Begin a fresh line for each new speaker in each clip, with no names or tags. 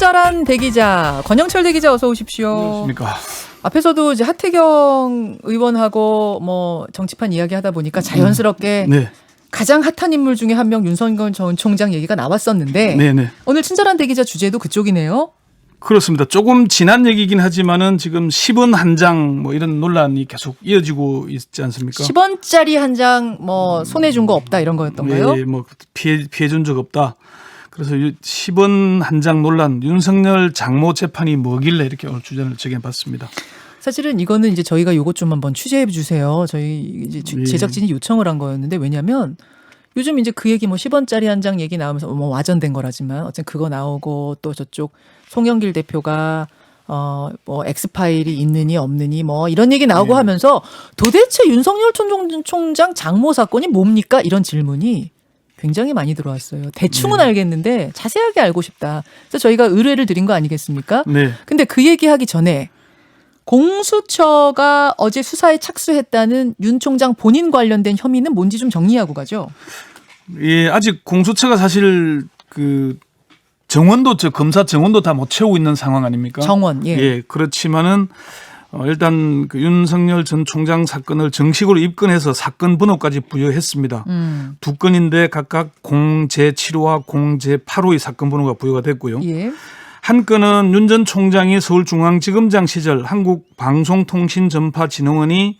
친절한 대기자 권영철 대기자 어서 오십시오.
안녕하십니까.
앞에서도 이제 하태경 의원하고 뭐 정치판 이야기하다 보니까 자연스럽게
네.
가장 핫한 인물 중에 한 명 윤석열 전 총장 얘기가 나왔었는데
네네.
오늘 친절한 대기자 주제도 그쪽이네요.
그렇습니다. 조금 지난 얘기긴 하지만은 지금 10원 한 장 뭐 이런 논란이 계속 이어지고 있지 않습니까?
10원짜리 한 장 뭐 손해 준 거 없다 이런 거였던가요?
네, 뭐 피해 준 적 없다. 그래서 10원 한 장 논란, 윤석열 장모 재판이 뭐길래 이렇게 오늘 주제를 정해봤습니다.
사실은 이거는 이제 저희가 요것 좀 한번 취재해 주세요. 저희 이제 제작진이 요청을 한 거였는데 왜냐하면 요즘 이제 그 얘기 뭐 10원짜리 한 장 얘기 나오면서 뭐 와전된 거라지만 어쨌든 그거 나오고 또 저쪽 송영길 대표가 뭐 엑스파일이 있느니 없느니 뭐 이런 얘기 나오고 하면서 도대체 윤석열 총장 장모 사건이 뭡니까? 이런 질문이 굉장히 많이 들어왔어요. 대충은 알겠는데 자세하게 알고 싶다. 그래서 저희가 의뢰를 드린 거 아니겠습니까?
네.
근데 그 얘기하기 전에 공수처가 어제 수사에 착수했다는 윤 총장 본인 관련된 혐의는 뭔지 좀 정리하고 가죠.
예, 아직 공수처가 사실 그 정원도 검사 정원도 다 못 채우고 있는 상황 아닙니까?
정원. 예.
예, 그렇지만은 일단 그 윤석열 전 총장 사건을 정식으로 입건해서 사건 번호까지 부여했습니다. 두 건인데 각각 0제7호와 0제8호의 사건 번호가 부여가 됐고요.
예.
한 건은 윤 전 총장이 서울중앙지검장 시절 한국방송통신전파진흥원이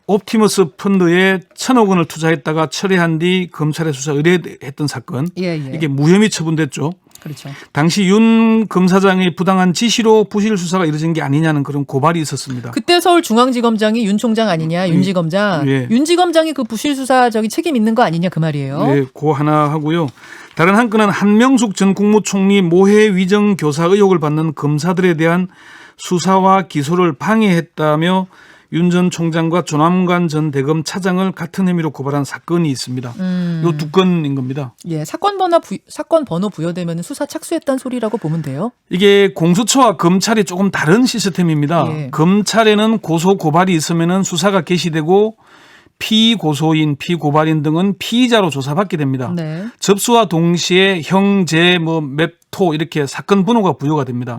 옵티머스 펀드에 1,000억 원을 투자했다가 철회한 뒤 검찰에 수사 의뢰했던 사건.
예.
이게 무혐의 처분됐죠.
그렇죠.
당시 윤 검사장의 부당한 지시로 부실 수사가 이루어진 게 아니냐는 그런 고발이 있었습니다.
그때 서울중앙지검장이 윤 총장 아니냐, 윤지검장.
예.
윤지검장이 그 부실 수사적인 책임 있는 거 아니냐 그 말이에요.
네, 그 하나 하고요. 다른 한 건은 한명숙 전 국무총리 모해 위정 교사 의혹을 받는 검사들에 대한 수사와 기소를 방해했다며 윤 전 총장과 조남관 전 대검 차장을 같은 혐의로 고발한 사건이 있습니다. 이 두 건인 겁니다.
예, 사건 번호 부여되면 수사 착수했다는 소리라고 보면 돼요.
이게 공수처와 검찰이 조금 다른 시스템입니다.
예.
검찰에는 고소 고발이 있으면은 수사가 개시되고 피고소인, 피고발인 등은 피의자로 조사받게 됩니다.
네.
접수와 동시에 형제, 맵토 이렇게 사건 번호가 부여가 됩니다.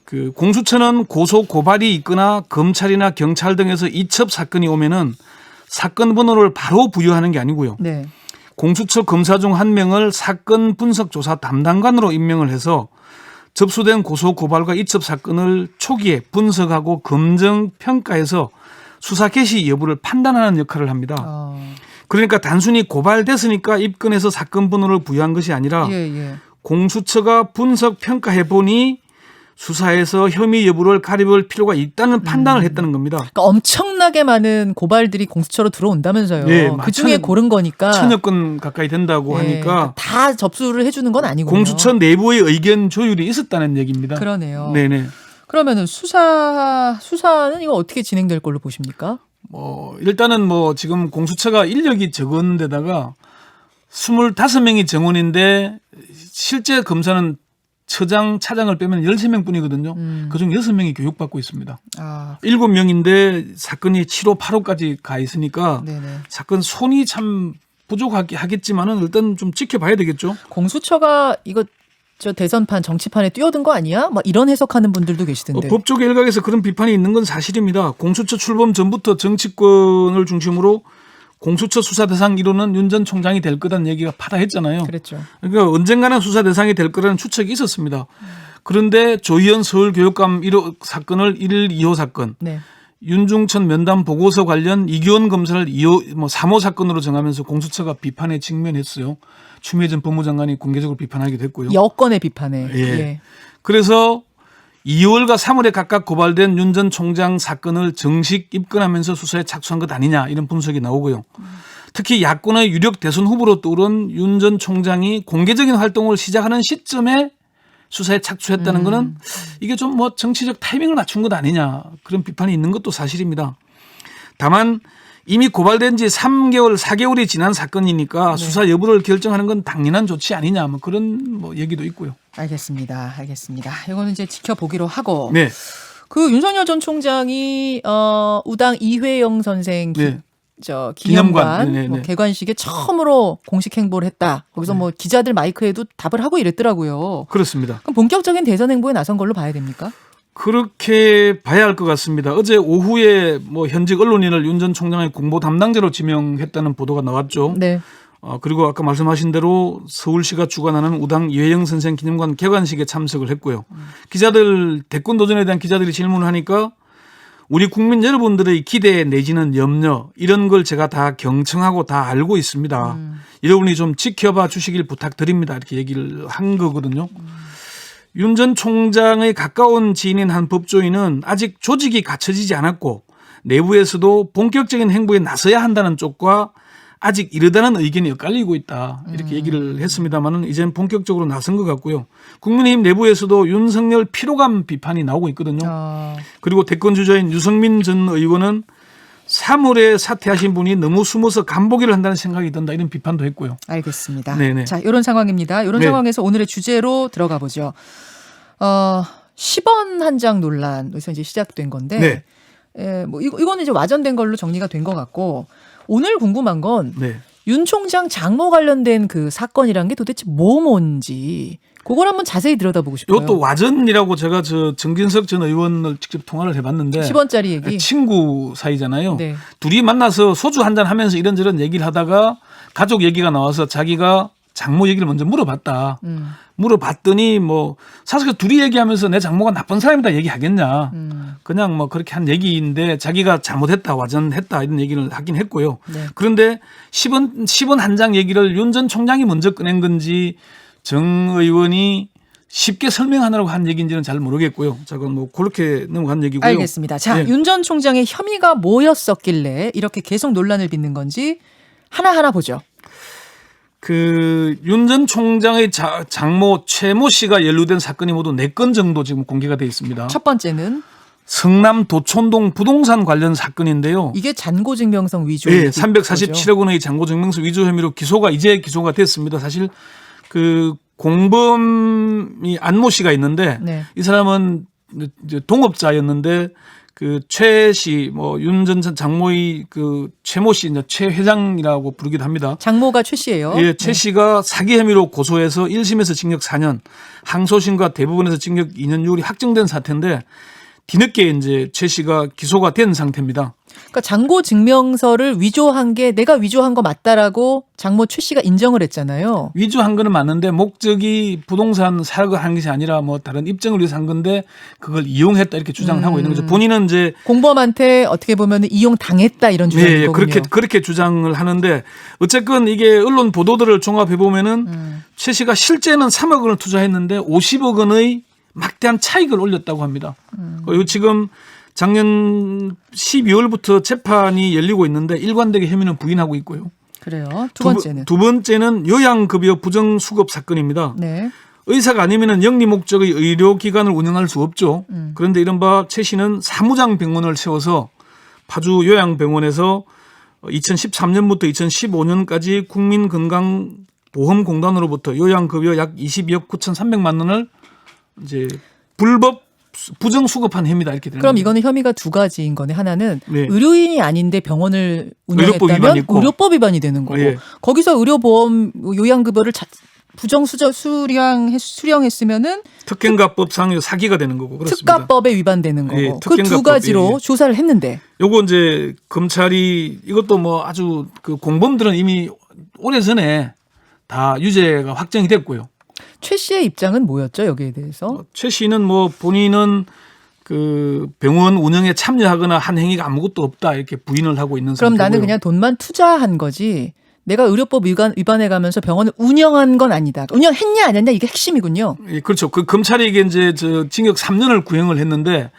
그 공수처는 고소 고발이 있거나 검찰이나 경찰 등에서 이첩 사건이 오면은 사건 번호를 바로 부여하는 게 아니고요.
네.
공수처 검사 중 한 명을 사건 분석 조사 담당관으로 임명을 해서 접수된 고소 고발과 이첩 사건을 초기에 분석하고 검증 평가해서 수사 개시 여부를 판단하는 역할을 합니다. 그러니까 단순히 고발됐으니까 입건해서 사건 번호를 부여한 것이 아니라 공수처가 분석 평가해 보니 수사에서 혐의 여부를 가려볼 필요가 있다는 판단을 했다는 겁니다.
그러니까 엄청나게 많은 고발들이 공수처로 들어온다면서요.
네,
그중에 고른 거니까.
1,000여 건 가까이 된다고 하니까
다 접수를 해주는 건 아니군요.
공수처 내부의 의견 조율이 있었다는 얘기입니다.
그러네요.
네네.
그러면은 수사는 이거 어떻게 진행될 걸로 보십니까?
일단은 지금 공수처가 인력이 적은 데다가 25명이 정원인데 실제 검사는 처장, 차장을 빼면 13명 뿐이거든요. 그중 6명이 교육받고 있습니다. 7명인데 사건이 7호, 8호까지 가 있으니까
네네.
사건 손이 참 부족하겠지만은 일단 좀 지켜봐야 되겠죠.
공수처가 이거 대선판, 정치판에 뛰어든 거 아니야? 막 이런 해석하는 분들도 계시던데.
법조 일각에서 그런 비판이 있는 건 사실입니다. 공수처 출범 전부터 정치권을 중심으로 공수처 수사 대상 1호는 윤 전 총장이 될 거다는 얘기가 파다했잖아요.
그랬죠.
그러니까 언젠가는 수사 대상이 될 거라는 추측이 있었습니다. 그런데 조희연 서울교육감 1호 사건을 1, 2호 사건,
네.
윤중천 면담 보고서 관련 이규원 검사를 3호 사건으로 정하면서 공수처가 비판에 직면했어요. 추미애 전 법무장관이 공개적으로 비판하기도 했고요.
여권의 비판에.
예. 그래서 2월과 3월에 각각 고발된 윤 전 총장 사건을 정식 입건하면서 수사에 착수한 것 아니냐 이런 분석이 나오고요. 특히 야권의 유력 대선 후보로 떠오른 윤 전 총장이 공개적인 활동을 시작하는 시점에 수사에 착수했다는 것은 이게 좀 정치적 타이밍을 맞춘 것 아니냐 그런 비판이 있는 것도 사실입니다. 다만 이미 고발된 지 3개월, 4개월이 지난 사건이니까 수사 여부를 결정하는 건 당연한 조치 아니냐 그런 얘기도 있고요.
알겠습니다. 이거는 이제 지켜보기로 하고.
네.
그 윤석열 전 총장이 우당 이회영 선생 기념관
네네.
뭐 개관식에 처음으로 공식 행보를 했다. 거기서 뭐 기자들 마이크에도 답을 하고 이랬더라고요.
그렇습니다.
그럼 본격적인 대선 행보에 나선 걸로 봐야 됩니까?
그렇게 봐야 할 것 같습니다. 어제 오후에 뭐 현직 언론인을 윤 전 총장의 공보 담당자로 지명했다는 보도가 나왔죠.
네.
그리고 아까 말씀하신 대로 서울시가 주관하는 우당 이회영 선생 기념관 개관식에 참석을 했고요. 기자들 대권 도전에 대한 기자들이 질문을 하니까 우리 국민 여러분들의 기대 내지는 염려 이런 걸 제가 다 경청하고 다 알고 있습니다. 여러분이 좀 지켜봐 주시길 부탁드립니다. 이렇게 얘기를 한 거거든요. 윤 전 총장의 가까운 지인인 한 법조인은 아직 조직이 갖춰지지 않았고 내부에서도 본격적인 행보에 나서야 한다는 쪽과 아직 이르다는 의견이 엇갈리고 있다. 이렇게 얘기를 했습니다만은 이제는 본격적으로 나선 것 같고요. 국민의힘 내부에서도 윤석열 피로감 비판이 나오고 있거든요. 그리고 대권 주자인 유승민 전 의원은 3월에 사퇴하신 분이 너무 숨어서 간보기를 한다는 생각이 든다. 이런 비판도 했고요.
알겠습니다.
네네.
자, 이런 상황입니다. 이런
네.
상황에서 오늘의 주제로 들어가 보죠. 10원 한 장 논란에서 이제 시작된 건데,
네.
뭐 이거는 이제 와전된 걸로 정리가 된 것 같고, 오늘 궁금한 건
네.
윤 총장 장모 관련된 그 사건이란 게 도대체 뭔지 그걸 한번 자세히 들여다보고 싶어요.
이것도 와전이라고 제가 정진석 전 의원을 직접 통화를 해봤는데
10원짜리 얘기.
친구 사이잖아요.
네.
둘이 만나서 소주 한잔 하면서 이런저런 얘기를 하다가 가족 얘기가 나와서 자기가 장모 얘기를 먼저 물어봤다. 물어봤더니 뭐 사실 둘이 얘기하면서 내 장모가 나쁜 사람이다 얘기하겠냐. 그냥 뭐 그렇게 한 얘기인데 자기가 잘못했다 와전했다 이런 얘기를 하긴 했고요.
네.
그런데 10원 한 장 얘기를 윤 전 총장이 먼저 꺼낸 건지 정 의원이 쉽게 설명하느라고 한 얘기인지는 잘 모르겠고요. 잠깐 뭐 그렇게 넘어간 얘기고요.
알겠습니다. 자,
네.
윤 전 총장의 혐의가 뭐였었길래 이렇게 계속 논란을 빚는 건지 하나하나 보죠.
윤 전 총장의 장모 최모 씨가 연루된 사건이 모두 4건 정도 지금 공개가 되어 있습니다.
첫 번째는
성남 도촌동 부동산 관련 사건인데요.
이게 잔고증명서 위조.
네, 347억 원의 잔고증명서 위조 혐의로 이제 기소가 됐습니다. 사실 그 공범이 안모 씨가 있는데
네.
이 사람은 이제 동업자였는데 그 최 씨, 뭐 윤 전 장모의 그 최모 씨, 이제 최 회장이라고 부르기도 합니다.
장모가 최 씨예요.
예, 최 씨가 사기 혐의로 고소해서 1심에서 징역 4년, 항소심과 대법원에서 징역 2년 6일이 확정된 사태인데 뒤늦게 이제 최 씨가 기소가 된 상태입니다.
그러니까 잔고 증명서를 위조한 게 내가 위조한 거 맞다라고 장모 최 씨가 인정을 했잖아요.
위조한 거는 맞는데 목적이 부동산 사역을 한 것이 아니라 뭐 다른 입증을 위해서 한 건데 그걸 이용했다 이렇게 주장을 하고 있는 거죠. 본인은 이제
공범한테 어떻게 보면 이용 당했다 이런 주장인
네,
거군요.
그렇게 주장을 하는데 어쨌건 이게 언론 보도들을 종합해 보면은 최 씨가 실제는 3억 원을 투자했는데 50억 원의 막대한 차익을 올렸다고 합니다. 그리고 지금 작년 12월부터 재판이 열리고 있는데 일관되게 혐의는 부인하고 있고요.
그래요. 두 번째는.
두 번째는 요양급여 부정수급 사건입니다.
네.
의사가 아니면 영리 목적의 의료기관을 운영할 수 없죠. 그런데 이른바 최 씨는 사무장 병원을 세워서 파주 요양병원에서 2013년부터 2015년까지 국민건강보험공단으로부터 요양급여 약 22억 9,300만 원을 이제 불법 부정 수급한 혐의다 이렇게 되는
그럼
거예요.
이거는 혐의가 두 가지인 거네. 하나는
네.
의료인이 아닌데 병원을 운영했다면
위반이 있고.
의료법 위반이 되는 거고
예.
거기서 의료보험 요양급여를 부정 수령했으면은
특경가법상 사기가 되는 거고 그렇습니다.
특가법에 위반되는 거고
예,
그 두
특경가법,
가지로
예.
조사를 했는데
요거 이제 검찰이 이것도 뭐 아주 그 공범들은 이미 오래전에 다 유죄가 확정이 됐고요.
최 씨의 입장은 뭐였죠 여기에 대해서?
최 씨는 뭐 본인은 그 병원 운영에 참여하거나 한 행위가 아무것도 없다 이렇게 부인을 하고 있는
그럼
상태고요.
나는 그냥 돈만 투자한 거지 내가 의료법 위반해 가면서 병원을 운영한 건 아니다. 운영했냐 안 했냐 이게 핵심이군요.
예, 그렇죠. 그 검찰이 이게 이제 징역 3년을 구형을 했는데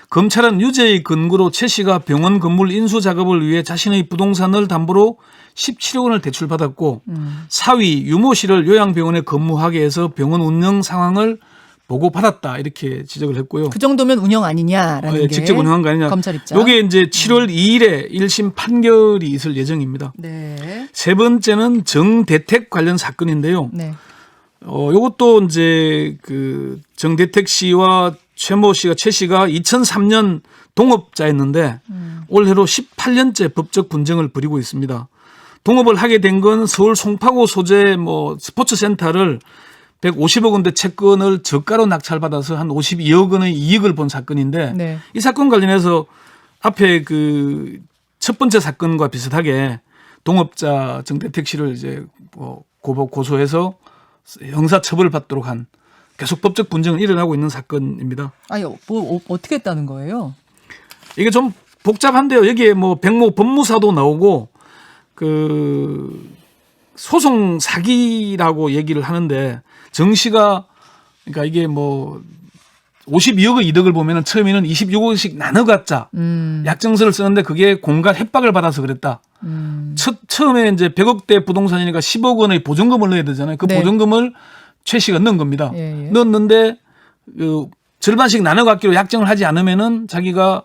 검찰은 유죄의 근거로 최 씨가 병원 건물 인수 작업을 위해 자신의 부동산을 담보로 17억 원을 대출받았고 사위 유모 씨를 요양병원에 근무하게 해서 병원 운영 상황을 보고받았다 이렇게 지적을 했고요.
그 정도면 운영 아니냐라는 게
직접 운영한 거 아니냐.
검찰 입장.
이게 이제 7월 2일에 1심 판결이 있을 예정입니다.
네.
세 번째는 정대택 관련 사건인데요.
네.
이것도 이제 그 정대택 씨와 최모 씨가 최 씨가 2003년 동업자였는데 올해로 18년째 법적 분쟁을 벌이고 있습니다. 동업을 하게 된 건 서울 송파구 소재 스포츠 센터를 150억 원대 채권을 저가로 낙찰받아서 한 52억 원의 이익을 본 사건인데
네.
이 사건 관련해서 앞에 첫 번째 사건과 비슷하게 동업자 정대택 씨를 이제 고소해서 형사 처벌을 받도록 한 계속 법적 분쟁은 일어나고 있는 사건입니다.
아니 어떻게 했다는 거예요?
이게 좀 복잡한데요. 여기에 백모 법무사도 나오고 소송 사기라고 얘기를 하는데 정 씨가 그러니까 이게 52억의 이득을 보면은 처음에는 26억씩 나눠 갖자 약정서를 쓰는데 그게 공갈 협박을 받아서 그랬다. 처음에 이제 100억대 부동산이니까 10억 원의 보증금을 넣어야 되잖아요. 그
네.
보증금을 최 씨가 넣은 겁니다.
예.
넣었는데 절반씩 나눠 갖기로 약정을 하지 않으면은 자기가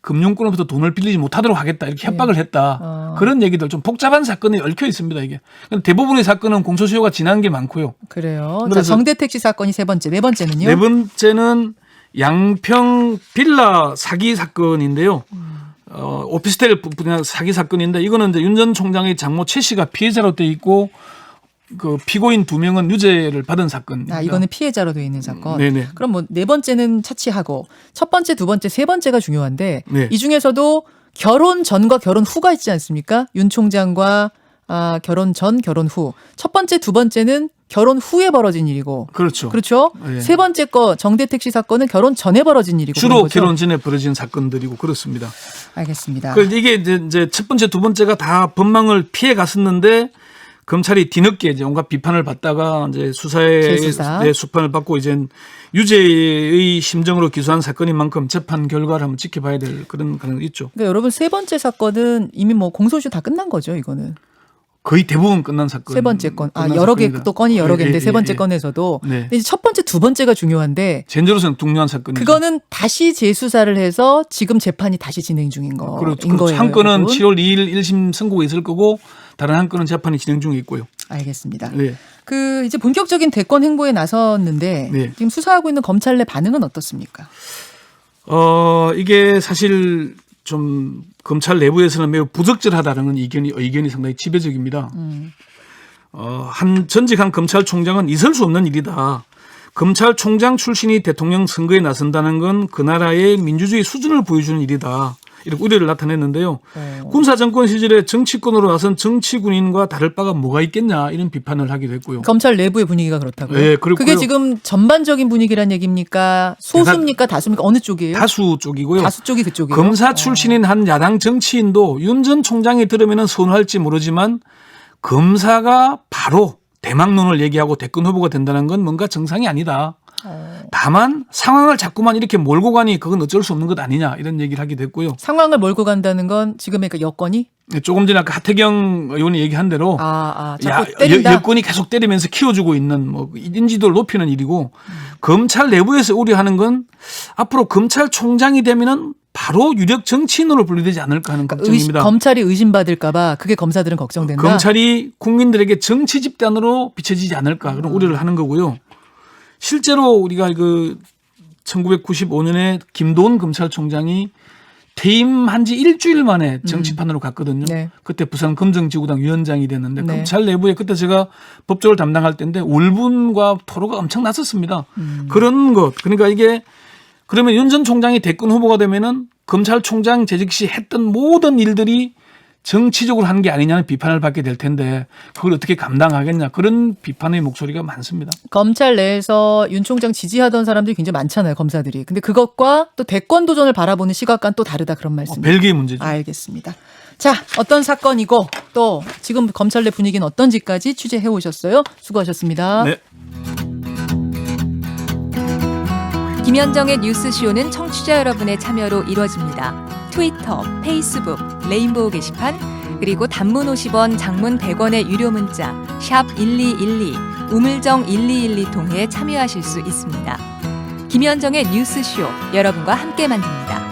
금융권으로부터 돈을 빌리지 못하도록 하겠다 이렇게 협박을 했다. 그런 얘기들 좀 복잡한 사건이 얽혀 있습니다. 이게 대부분의 사건은 공소시효가 지난 게 많고요.
그래요. 자, 정대택 씨 사건이 세 번째, 네 번째는요?
네 번째는 양평 빌라 사기 사건인데요. 오피스텔 분야 사기 사건인데 이거는 이제 윤 전 총장의 장모 최 씨가 피해자로 돼 있고 피고인 2명은 유죄를 받은 사건입니다.
이거는 피해자로 되어 있는 사건.
네네.
그럼 네 번째는 차치하고 첫 번째, 두 번째, 세 번째가 중요한데
네.
이 중에서도 결혼 전과 결혼 후가 있지 않습니까? 윤 총장과 결혼 전, 결혼 후. 첫 번째, 두 번째는 결혼 후에 벌어진 일이고.
그렇죠.
그렇죠.
네.
세 번째 거 정대택 씨 사건은 결혼 전에 벌어진 일이고.
주로 결혼 전에 벌어진 사건들이고 그렇습니다.
알겠습니다.
이게 이제 첫 번째, 두 번째가 다 법망을 피해 갔었는데 검찰이 뒤늦게 이제 온갖 비판을 받다가 이제 수사에 수판을 받고 이제 유죄의 심정으로 기소한 사건인 만큼 재판 결과를 한번 지켜봐야 될 그런 가능성이 있죠.
그러니까 여러분 세 번째 사건은 이미 공소시효 다 끝난 거죠, 이거는.
거의 대부분 끝난 사건.
세 번째 건. 여러 개 또 건이 여러 개인데 세 번째 건에서도.
네.
근데 이제 첫 번째, 두 번째가 중요한데.
젠제로서는 중요한 사건이죠.
그거는 다시 재수사를 해서 지금 재판이 다시 진행 중인 거인
그렇죠.
거예요.
한 건은
여러분.
7월 2일 1심 선고가 있을 거고 다른 한 건은 재판이 진행 중에 있고요.
알겠습니다.
네.
이제 본격적인 대권 행보에 나섰는데
네.
지금 수사하고 있는 검찰 내 반응은 어떻습니까?
이게 사실 좀 검찰 내부에서는 매우 부적절하다는 의견이 상당히 지배적입니다. 전직 한 검찰총장은 있을 수 없는 일이다. 검찰총장 출신이 대통령 선거에 나선다는 건 그 나라의 민주주의 수준을 보여주는 일이다. 이렇게 우려를 나타냈는데요. 군사정권 시절에 정치권으로 나선 정치군인과 다를 바가 뭐가 있겠냐 이런 비판을 하기도 했고요.
검찰 내부의 분위기가 그렇다고요?
네, 그렇고요.
그게 지금 전반적인 분위기란 얘기입니까? 소수입니까? 다수입니까? 어느 쪽이에요?
다수 쪽이고요.
다수 쪽이 그쪽이에요?
검사 출신인 한 야당 정치인도 윤 전 총장이 들으면 선호할지 모르지만 검사가 바로 대망론을 얘기하고 대권 후보가 된다는 건 뭔가 정상이 아니다. 다만 상황을 자꾸만 이렇게 몰고 가니 그건 어쩔 수 없는 것 아니냐 이런 얘기를 하기도 했고요.
상황을 몰고 간다는 건 지금의 여건이?
네, 조금 전에 아까 하태경 의원이 얘기한 대로
자꾸 때린다?
여권이 계속 때리면서 키워주고 있는 인지도를 높이는 일이고 검찰 내부에서 우려하는 건 앞으로 검찰총장이 되면은 바로 유력 정치인으로 분류되지 않을까 하는 걱정입니다.
검찰이 의심받을까 봐 그게 검사들은 걱정된다.
검찰이 국민들에게 정치 집단으로 비춰지지 않을까 그런 우려를 하는 거고요. 실제로 우리가 1995년에 김도원 검찰총장이 퇴임한 지 일주일 만에 정치판으로 갔거든요.
네.
그때 부산 검정지구당 위원장이 됐는데
네.
검찰 내부에 그때 제가 법조를 담당할 때인데 울분과 토로가 엄청 났었습니다. 그런 것. 그러니까 이게 그러면 윤 전 총장이 대권 후보가 되면은 검찰총장 재직 시 했던 모든 일들이 정치적으로 한 게 아니냐는 비판을 받게 될 텐데 그걸 어떻게 감당하겠냐 그런 비판의 목소리가 많습니다.
검찰 내에서 윤 총장 지지하던 사람들이 굉장히 많잖아요. 검사들이. 근데 그것과 또 대권 도전을 바라보는 시각과는 또 다르다 그런 말씀이죠.
별개의 문제죠.
알겠습니다. 자, 어떤 사건이고 또 지금 검찰 내 분위기는 어떤지까지 취재해 오셨어요. 수고하셨습니다.
네.
김현정의 뉴스쇼는 청취자 여러분의 참여로 이루어집니다. 트위터, 페이스북, 레인보우 게시판, 그리고 단문 50원, 장문 100원의 유료 문자 샵 1212, 우물정 1212 통해 참여하실 수 있습니다. 김현정의 뉴스쇼, 여러분과 함께 만듭니다.